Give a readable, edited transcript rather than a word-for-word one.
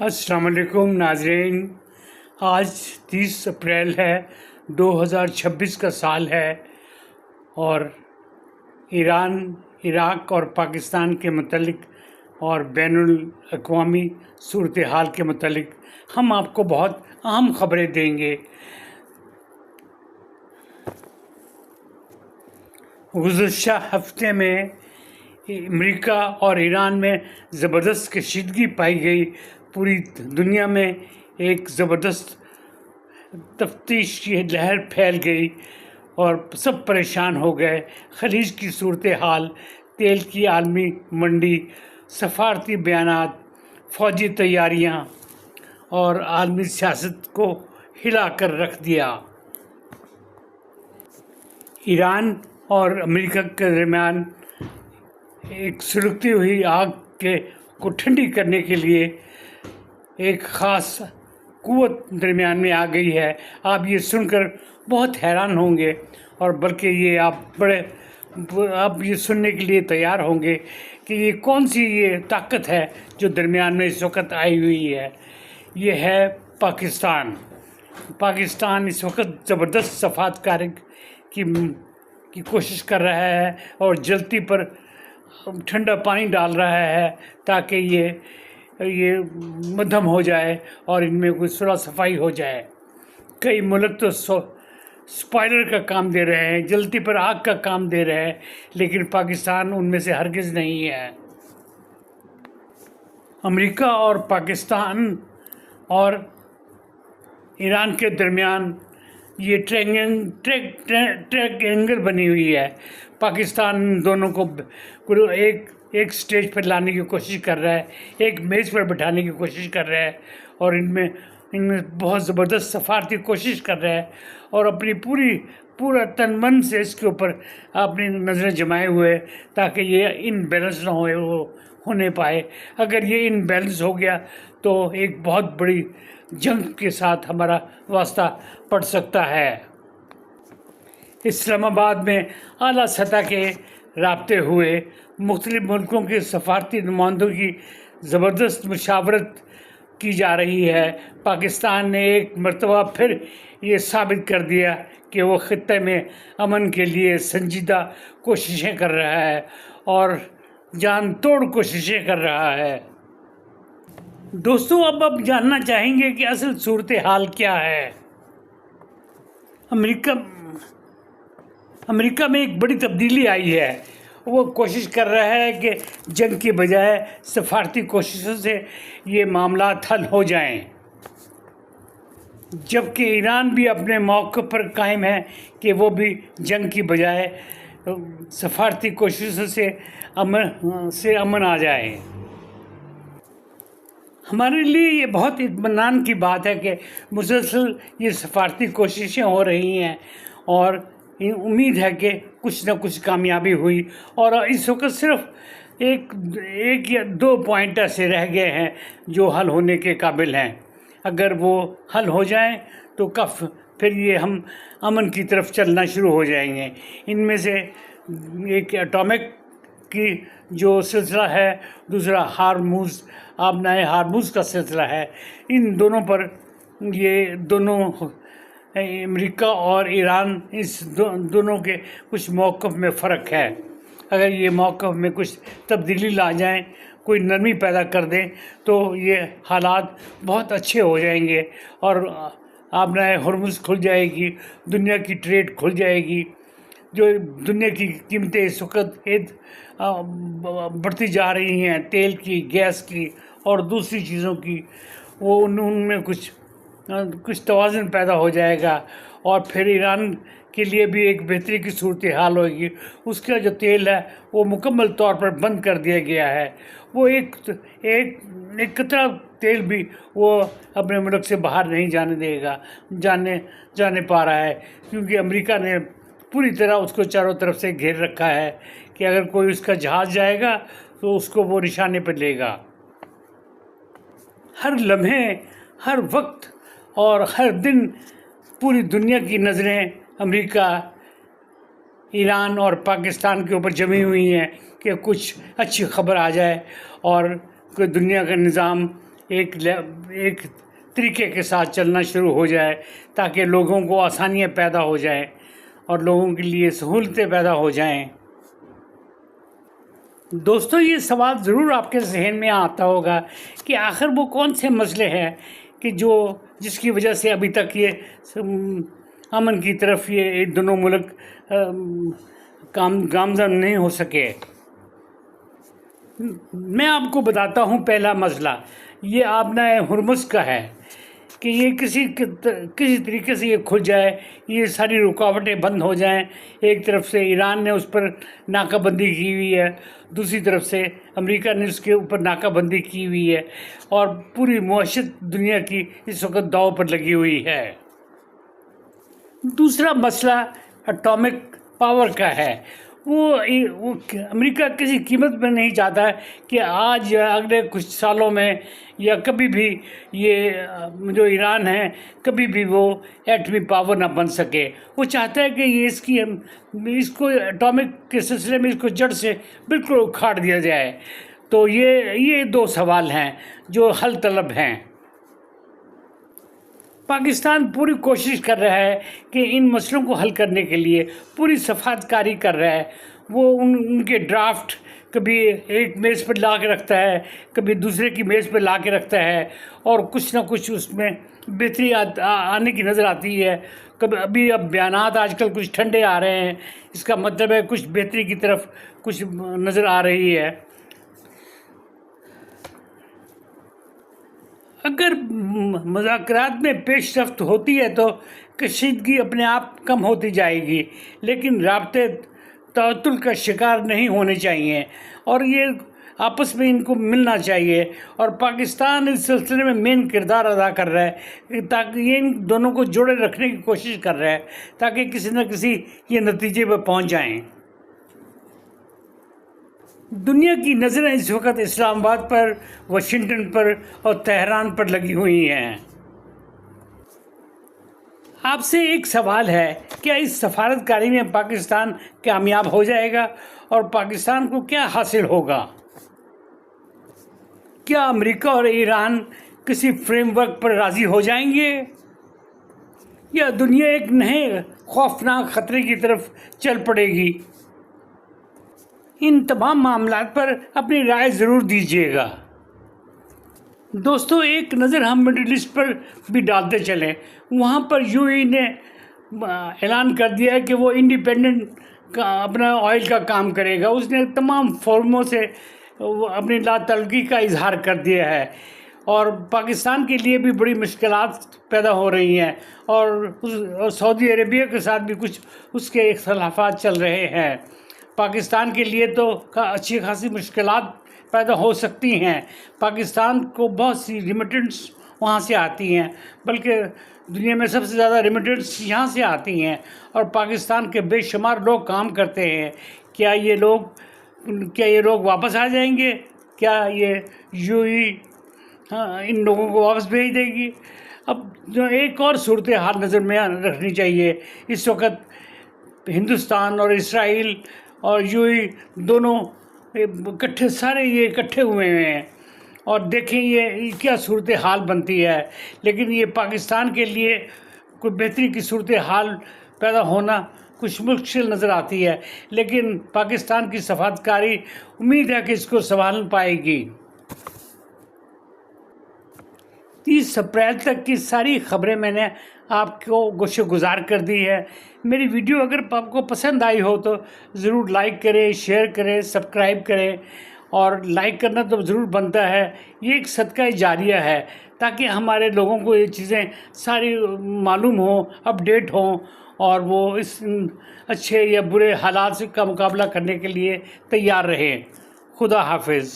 السلام علیکم ناظرین، آج 30 اپریل ہے، 2026 کا سال ہے، اور ایران، عراق اور پاکستان کے متعلق اور بین الاقوامی صورتحال کے متعلق ہم آپ کو بہت اہم خبریں دیں گے۔ گزشتہ ہفتے میں امریکہ اور ایران میں زبردست کشیدگی پائی گئی۔ پوری دنیا میں ایک زبردست تفتیش کی لہر پھیل گئی اور سب پریشان ہو گئے۔ خلیج کی صورتحال، تیل کی عالمی منڈی، سفارتی بیانات، فوجی تیاریاں اور عالمی سیاست کو ہلا کر رکھ دیا۔ ایران اور امریکہ کے درمیان ایک سلگتی ہوئی آگ کو ٹھنڈی کرنے کے لیے ایک خاص قوت درمیان میں آ گئی ہے۔ آپ یہ سن کر بہت حیران ہوں گے، اور بلکہ یہ آپ یہ سننے کے لیے تیار ہوں گے کہ یہ کون سی یہ طاقت ہے جو درمیان میں اس وقت آئی ہوئی ہے۔ یہ ہے پاکستان۔ پاکستان اس وقت زبردست صفحات کاری کی کوشش کر رہا ہے اور جلتی پر ٹھنڈا پانی ڈال رہا ہے تاکہ یہ مدھم ہو جائے اور ان میں کوئی صلح صفائی ہو جائے۔ کئی ملک تو سپائلر کا کام دے رہے ہیں، جلتی پر آگ کا کام دے رہے ہیں، لیکن پاکستان ان میں سے ہرگز نہیں ہے۔ امریکہ اور پاکستان اور ایران کے درمیان یہ ٹرائنگل بنی ہوئی ہے۔ پاکستان دونوں کو ایک سٹیج پر لانے کی کوشش کر رہا ہے، ایک میز پر بٹھانے کی کوشش کر رہا ہے، اور ان میں بہت زبردست سفارتی کوشش کر رہا ہے، اور اپنی پورا تن من سے اس کے اوپر اپنی نظریں جمائے ہوئے تاکہ یہ ان بیلنس نہ ہونے پائے۔ اگر یہ ان بیلنس ہو گیا تو ایک بہت بڑی جنگ کے ساتھ ہمارا واسطہ پڑ سکتا ہے۔ اسلام آباد میں اعلیٰ سطح کے رابطے ہوئے، مختلف ملکوں کے سفارتی نمائندوں کی زبردست مشاورت کی جا رہی ہے۔ پاکستان نے ایک مرتبہ پھر یہ ثابت کر دیا کہ وہ خطے میں امن کے لیے سنجیدہ کوششیں کر رہا ہے اور جان توڑ کوششیں کر رہا ہے۔ دوستو، اب آپ جاننا چاہیں گے کہ اصل صورتحال کیا ہے۔ امریکہ میں ایک بڑی تبدیلی آئی ہے۔ وہ کوشش کر رہا ہے کہ جنگ کی بجائے سفارتی کوششوں سے یہ معاملات حل ہو جائیں، جبکہ ایران بھی اپنے موقف پر قائم ہے کہ وہ بھی جنگ کی بجائے سفارتی کوششوں سے امن آ جائے۔ ہمارے لیے یہ بہت اطمینان کی بات ہے کہ مسلسل یہ سفارتی کوششیں ہو رہی ہیں، اور امید ہے کہ کچھ نہ کچھ کامیابی ہوئی، اور اس وقت صرف ایک یا دو پوائنٹ ایسے رہ گئے ہیں جو حل ہونے کے قابل ہیں۔ اگر وہ حل ہو جائیں تو پھر یہ ہم امن کی طرف چلنا شروع ہو جائیں گے۔ ان میں سے ایک ایٹامک کی جو سلسلہ ہے، دوسرا آبنائے ہارموز کا سلسلہ ہے۔ ان دونوں پر یہ دونوں امریکہ اور ایران، اس دونوں کے کچھ موقف میں فرق ہے۔ اگر یہ موقف میں کچھ تبدیلی لا جائیں، کوئی نرمی پیدا کر دیں، تو یہ حالات بہت اچھے ہو جائیں گے، اور آبنائے ہارموز کھل جائے گی، دنیا کی ٹریڈ کھل جائے گی۔ جو دنیا کی قیمتیں اس وقت بڑھتی جا رہی ہیں، تیل کی، گیس کی اور دوسری چیزوں کی، وہ ان میں کچھ توازن پیدا ہو جائے گا، اور پھر ایران کے لیے بھی ایک بہتری کی صورتحال ہوگی۔ اس کا جو تیل ہے وہ مکمل طور پر بند کر دیا گیا ہے۔ وہ ایک قطرہ تیل بھی وہ اپنے ملک سے باہر نہیں جانے پا رہا ہے، کیونکہ امریکہ نے پوری طرح اس کو چاروں طرف سے گھیر رکھا ہے کہ اگر کوئی اس کا جہاز جائے گا تو اس کو وہ نشانے پہ لے گا۔ ہر لمحے، ہر وقت اور ہر دن پوری دنیا کی نظریں امریکہ، ایران اور پاکستان کے اوپر جمی ہوئی ہیں کہ کچھ اچھی خبر آ جائے اور کوئی دنیا کا نظام ایک طریقے کے ساتھ چلنا شروع ہو جائے تاکہ لوگوں کو آسانیاں پیدا ہو جائیں اور لوگوں کے لیے سہولتیں پیدا ہو جائیں۔ دوستو، یہ سوال ضرور آپ کے ذہن میں آتا ہوگا کہ آخر وہ کون سے مسئلے ہیں کہ جس کی وجہ سے ابھی تک یہ امن کی طرف یہ دونوں ملک گامزن نہیں ہو سکے۔ میں آپ کو بتاتا ہوں پہلا مسئلہ یہ آبنہ ہرمز کا ہے کہ یہ کسی طریقے سے یہ کھل جائے، یہ ساری رکاوٹیں بند ہو جائیں۔ ایک طرف سے ایران نے اس پر ناکہ بندی کی ہوئی ہے، دوسری طرف سے امریکہ نے اس کے اوپر ناکہ بندی کی ہوئی ہے، اور پوری معیشت دنیا کی اس وقت داؤ پر لگی ہوئی ہے۔ دوسرا مسئلہ اٹامک پاور کا ہے۔ وہ امریکہ کسی قیمت میں نہیں چاہتا کہ آج یا اگلے کچھ سالوں میں یا کبھی بھی یہ جو ایران ہے کبھی بھی وہ ایٹمی پاور نہ بن سکے۔ وہ چاہتا ہے کہ یہ اس کو اٹامک کے سلسلے میں اس کو جڑ سے بالکل اکھاڑ دیا جائے۔ تو یہ دو سوال ہیں جو حل طلب ہیں۔ پاکستان پوری کوشش کر رہا ہے کہ ان مسئلوں کو حل کرنے کے لیے پوری سفارتکاری کر رہا ہے۔ وہ ان کے ڈرافٹ کبھی ایک میز پر لا کے رکھتا ہے، کبھی دوسرے کی میز پر لا کے رکھتا ہے، اور کچھ نہ کچھ اس میں بہتری آنے کی نظر آتی ہے۔ اب بیانات آج کل کچھ ٹھنڈے آ رہے ہیں، اس کا مطلب ہے کچھ بہتری کی طرف کچھ نظر آ رہی ہے۔ اگر مذاکرات میں پیش رفت ہوتی ہے تو کشیدگی اپنے آپ کم ہوتی جائے گی، لیکن رابطے تعطل کا شکار نہیں ہونے چاہیے، اور یہ آپس میں ان کو ملنا چاہیے۔ اور پاکستان اس سلسلے میں مین کردار ادا کر رہا ہے تاکہ یہ ان دونوں کو جوڑے رکھنے کی کوشش کر رہا ہے تاکہ کسی نہ کسی یہ نتیجے پہ پہنچ جائیں۔ دنیا کی نظریں اس وقت اسلام آباد پر، واشنگٹن پر اور تہران پر لگی ہوئی ہیں۔ آپ سے ایک سوال ہے، کیا اس سفارتکاری میں پاکستان کامیاب ہو جائے گا اور پاکستان کو کیا حاصل ہوگا؟ کیا امریکہ اور ایران کسی فریم ورک پر راضی ہو جائیں گے، یا دنیا ایک نئے خوفناک خطرے کی طرف چل پڑے گی؟ ان تمام معاملات پر اپنی رائے ضرور دیجیے گا۔ دوستو، ایک نظر ہم مڈل ایسٹ پر بھی ڈالتے چلیں۔ وہاں پر یو اے نے اعلان کر دیا ہے کہ وہ انڈیپینڈنٹ اپنا آئل کا کام کرے گا۔ اس نے تمام فورموں سے اپنی لا تعلقی کا اظہار کر دیا ہے، اور پاکستان کے لیے بھی بڑی مشکلات پیدا ہو رہی ہیں، اور سعودی عربیہ کے ساتھ بھی کچھ اس کے اختلافات چل رہے ہیں۔ پاکستان کے لیے تو اچھی خاصی مشکلات پیدا ہو سکتی ہیں۔ پاکستان کو بہت سی ریمیٹنس وہاں سے آتی ہیں، بلکہ دنیا میں سب سے زیادہ ریمیٹنس یہاں سے آتی ہیں، اور پاکستان کے بے شمار لوگ کام کرتے ہیں۔ کیا یہ لوگ واپس آ جائیں گے؟ کیا یہ یو اے ان لوگوں کو واپس بھیج دے گی؟ اب جو ایک اور صورتحال نظر میں رکھنی چاہیے۔ اس وقت ہندوستان اور اسرائیل اور یو اے دونوں اکٹھے ہوئے ہیں، اور دیکھیں یہ کیا صورتحال بنتی ہے۔ لیکن یہ پاکستان کے لیے کوئی بہتری کی صورتحال پیدا ہونا کچھ مشکل نظر آتی ہے، لیکن پاکستان کی سفارتکاری امید ہے کہ اس کو سنبھال پائے گی۔ 30 اپریل تک کی ساری خبریں میں نے آپ کو گوشہ گزار کر دی ہے۔ میری ویڈیو اگر آپ کو پسند آئی ہو تو ضرور لائک کریں، شیئر کریں، سبسکرائب کریں، اور لائک کرنا تو ضرور بنتا ہے۔ یہ ایک صدقہ جاریہ ہے تاکہ ہمارے لوگوں کو یہ چیزیں ساری معلوم ہوں، اپڈیٹ ہوں، اور وہ اس اچھے یا برے حالات کا مقابلہ کرنے کے لیے تیار رہیں۔ خدا حافظ۔